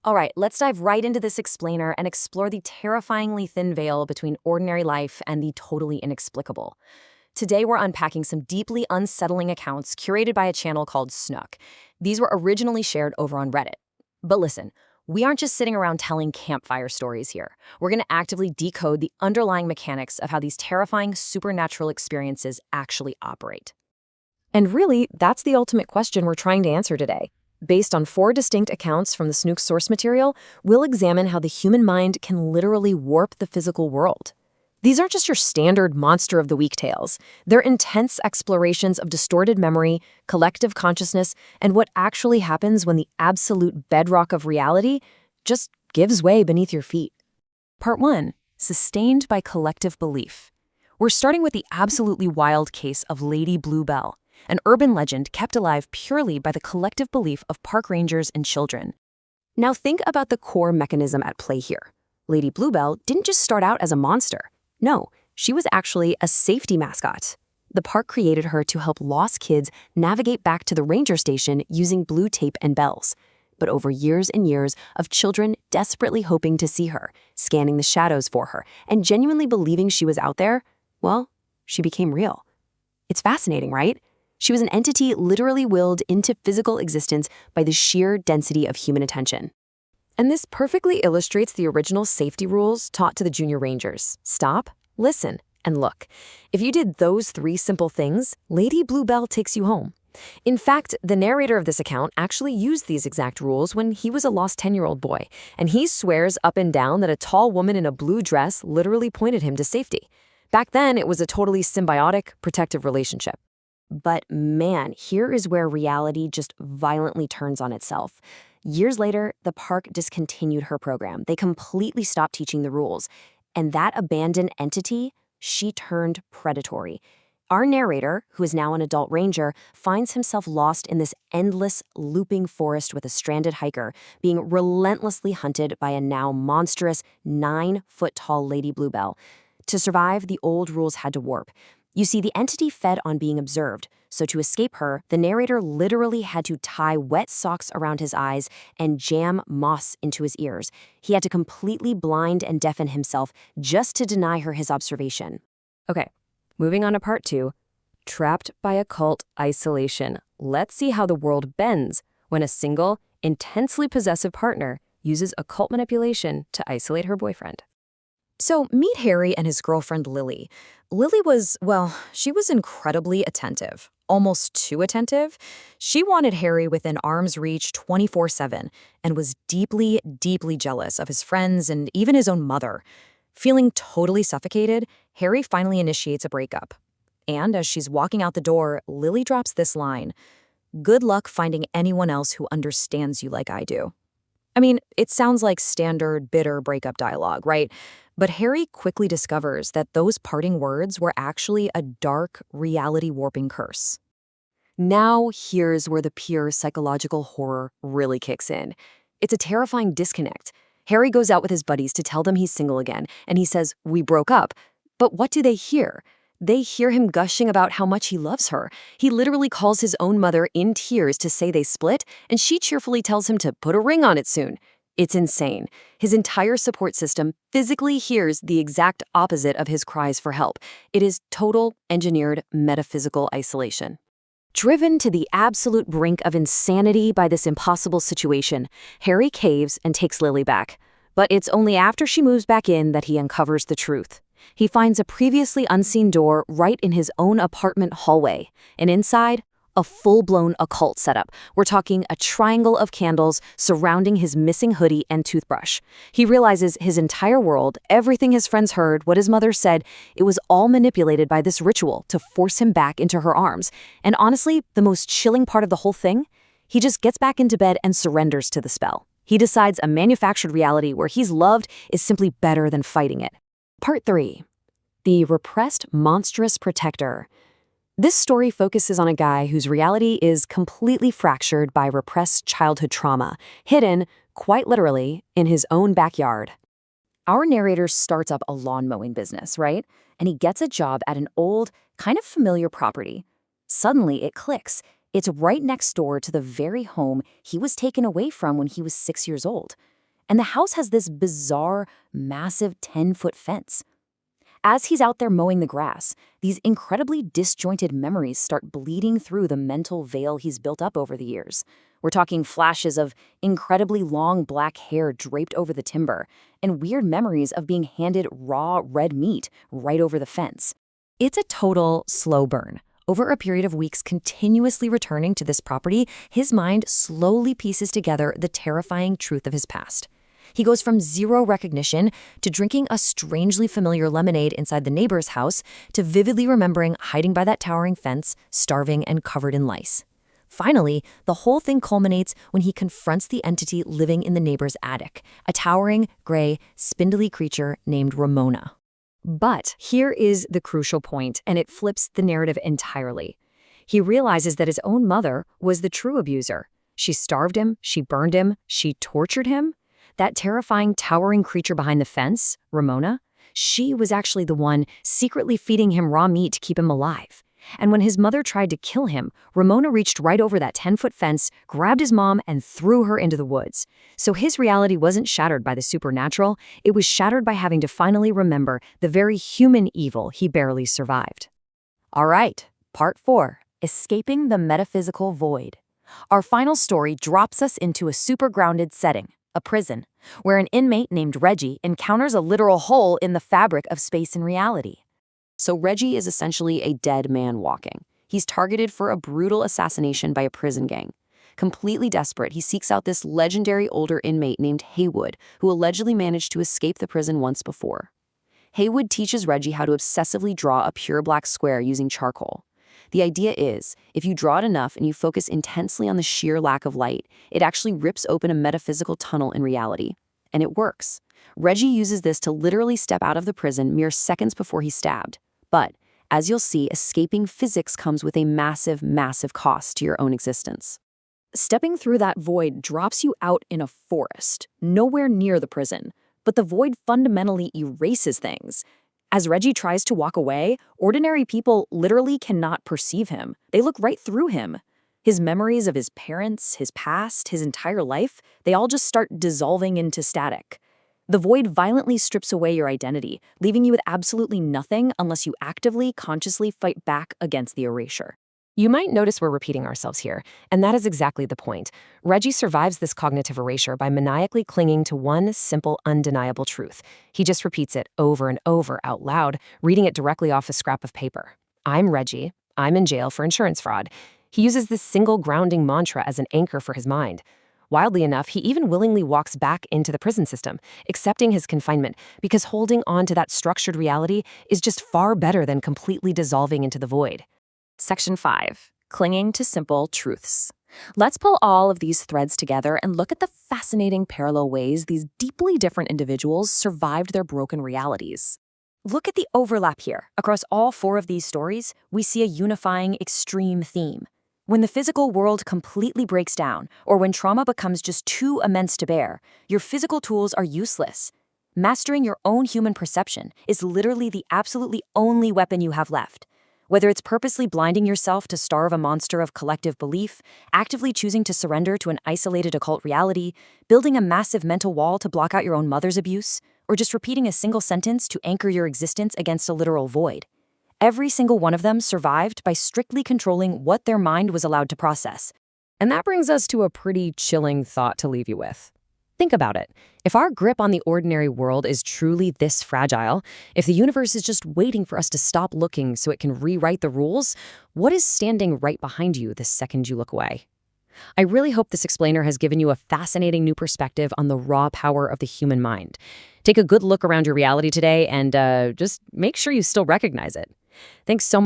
All right, let's dive right into this explainer and explore the terrifyingly thin veil between ordinary life and the totally inexplicable. Today, we're unpacking some deeply unsettling accounts curated by a channel called Snook. These were originally shared over on Reddit. But listen, we aren't just sitting around telling campfire stories here. We're going to actively decode the underlying mechanics of how these terrifying supernatural experiences actually operate. And really, that's the ultimate question we're trying to answer today. Based on 4 distinct accounts from the Snook source material, we'll examine how the human mind can literally warp the physical world. These aren't just your standard monster of the week tales. They're intense explorations of distorted memory, collective consciousness, and what actually happens when the absolute bedrock of reality just gives way beneath your feet. Part 1. Sustained by collective belief. We're starting with the absolutely wild case of Lady Bluebell, an urban legend kept alive purely by the collective belief of park rangers and children. Now think about the core mechanism at play here. Lady Bluebell didn't just start out as a monster. No, she was actually a safety mascot. The park created her to help lost kids navigate back to the ranger station using blue tape and bells. But over years and years of children desperately hoping to see her, scanning the shadows for her, and genuinely believing she was out there, well, she became real. It's fascinating, right? She was an entity literally willed into physical existence by the sheer density of human attention. And this perfectly illustrates the original safety rules taught to the junior rangers. Stop, listen, and look. If you did those 3 simple things, Lady Bluebell takes you home. In fact, the narrator of this account actually used these exact rules when he was a lost 10-year-old boy, and he swears up and down that a tall woman in a blue dress literally pointed him to safety. Back then, it was a totally symbiotic, protective relationship. But man, here is where reality just violently turns on itself. Years later, the park discontinued her program. They completely stopped teaching the rules. And that abandoned entity, she turned predatory. Our narrator, who is now an adult ranger, finds himself lost in this endless, looping forest with a stranded hiker, being relentlessly hunted by a now monstrous 9-foot-tall Lady Bluebell. To survive, the old rules had to warp. You see, the entity fed on being observed, so to escape her, the narrator literally had to tie wet socks around his eyes and jam moss into his ears. He had to completely blind and deafen himself just to deny her his observation. Okay, moving on to part 2, trapped by occult isolation. Let's see how the world bends when a single, intensely possessive partner uses occult manipulation to isolate her boyfriend. So meet Harry and his girlfriend Lily. Lily was, well, she was incredibly attentive, almost too attentive. She wanted Harry within arm's reach 24/7 and was deeply, deeply jealous of his friends and even his own mother. Feeling totally suffocated, Harry finally initiates a breakup. And as she's walking out the door, Lily drops this line: "Good luck finding anyone else who understands you like I do." I mean, it sounds like standard, bitter breakup dialogue, right? But Harry quickly discovers that those parting words were actually a dark, reality-warping curse. Now, here's where the pure psychological horror really kicks in. It's a terrifying disconnect. Harry goes out with his buddies to tell them he's single again, and he says, "We broke up." But what do they hear? They hear him gushing about how much he loves her. He literally calls his own mother in tears to say they split, and she cheerfully tells him to put a ring on it soon. It's insane. His entire support system physically hears the exact opposite of his cries for help. It is total, engineered, metaphysical isolation. Driven to the absolute brink of insanity by this impossible situation, Harry caves and takes Lily back. But it's only after she moves back in that he uncovers the truth. He finds a previously unseen door right in his own apartment hallway, and inside, a full-blown occult setup. We're talking a triangle of candles surrounding his missing hoodie and toothbrush. He realizes his entire world, everything his friends heard, what his mother said, it was all manipulated by this ritual to force him back into her arms. And honestly, the most chilling part of the whole thing? He just gets back into bed and surrenders to the spell. He decides a manufactured reality where he's loved is simply better than fighting it. Part 3. The Repressed Monstrous Protector. This story focuses on a guy whose reality is completely fractured by repressed childhood trauma, hidden, quite literally, in his own backyard. Our narrator starts up a lawn mowing business, right? And he gets a job at an old, kind of familiar property. Suddenly, it clicks. It's right next door to the very home he was taken away from when he was 6 years old. And the house has this bizarre, massive 10-foot fence. As he's out there mowing the grass, these incredibly disjointed memories start bleeding through the mental veil he's built up over the years. We're talking flashes of incredibly long black hair draped over the timber, and weird memories of being handed raw red meat right over the fence. It's a total slow burn. Over a period of weeks continuously returning to this property, his mind slowly pieces together the terrifying truth of his past. He goes from zero recognition to drinking a strangely familiar lemonade inside the neighbor's house to vividly remembering hiding by that towering fence, starving and covered in lice. Finally, the whole thing culminates when he confronts the entity living in the neighbor's attic, a towering, gray, spindly creature named Ramona. But here is the crucial point, and it flips the narrative entirely. He realizes that his own mother was the true abuser. She starved him, she burned him, she tortured him. That terrifying, towering creature behind the fence, Ramona, she was actually the one secretly feeding him raw meat to keep him alive. And when his mother tried to kill him, Ramona reached right over that 10-foot fence, grabbed his mom, and threw her into the woods. So his reality wasn't shattered by the supernatural, it was shattered by having to finally remember the very human evil he barely survived. All right, part 4, Escaping the Metaphysical Void. Our final story drops us into a super grounded setting, a prison, where an inmate named Reggie encounters a literal hole in the fabric of space and reality. So Reggie is essentially a dead man walking. He's targeted for a brutal assassination by a prison gang. Completely desperate, he seeks out this legendary older inmate named Haywood, who allegedly managed to escape the prison once before. Haywood teaches Reggie how to obsessively draw a pure black square using charcoal. The idea is, if you draw it enough and you focus intensely on the sheer lack of light, it actually rips open a metaphysical tunnel in reality. And it works. Reggie uses this to literally step out of the prison mere seconds before he's stabbed. But, as you'll see, escaping physics comes with a massive, massive cost to your own existence. Stepping through that void drops you out in a forest, nowhere near the prison. But the void fundamentally erases things. As Reggie tries to walk away, ordinary people literally cannot perceive him. They look right through him. His memories of his parents, his past, his entire life, they all just start dissolving into static. The void violently strips away your identity, leaving you with absolutely nothing unless you actively, consciously fight back against the erasure. You might notice we're repeating ourselves here, and that is exactly the point. Reggie survives this cognitive erasure by maniacally clinging to one simple, undeniable truth. He just repeats it over and over out loud, reading it directly off a scrap of paper. I'm Reggie. I'm in jail for insurance fraud. He uses this single grounding mantra as an anchor for his mind. Wildly enough, he even willingly walks back into the prison system, accepting his confinement, because holding on to that structured reality is just far better than completely dissolving into the void. Section 5. Clinging to Simple Truths. Let's pull all of these threads together and look at the fascinating parallel ways these deeply different individuals survived their broken realities. Look at the overlap here. Across all 4 of these stories, we see a unifying extreme theme. When the physical world completely breaks down, or when trauma becomes just too immense to bear, your physical tools are useless. Mastering your own human perception is literally the absolutely only weapon you have left. Whether it's purposely blinding yourself to starve a monster of collective belief, actively choosing to surrender to an isolated occult reality, building a massive mental wall to block out your own mother's abuse, or just repeating a single sentence to anchor your existence against a literal void. Every single one of them survived by strictly controlling what their mind was allowed to process. And that brings us to a pretty chilling thought to leave you with. Think about it. If our grip on the ordinary world is truly this fragile, if the universe is just waiting for us to stop looking so it can rewrite the rules, what is standing right behind you the second you look away? I really hope this explainer has given you a fascinating new perspective on the raw power of the human mind. Take a good look around your reality today and just make sure you still recognize it. Thanks so much.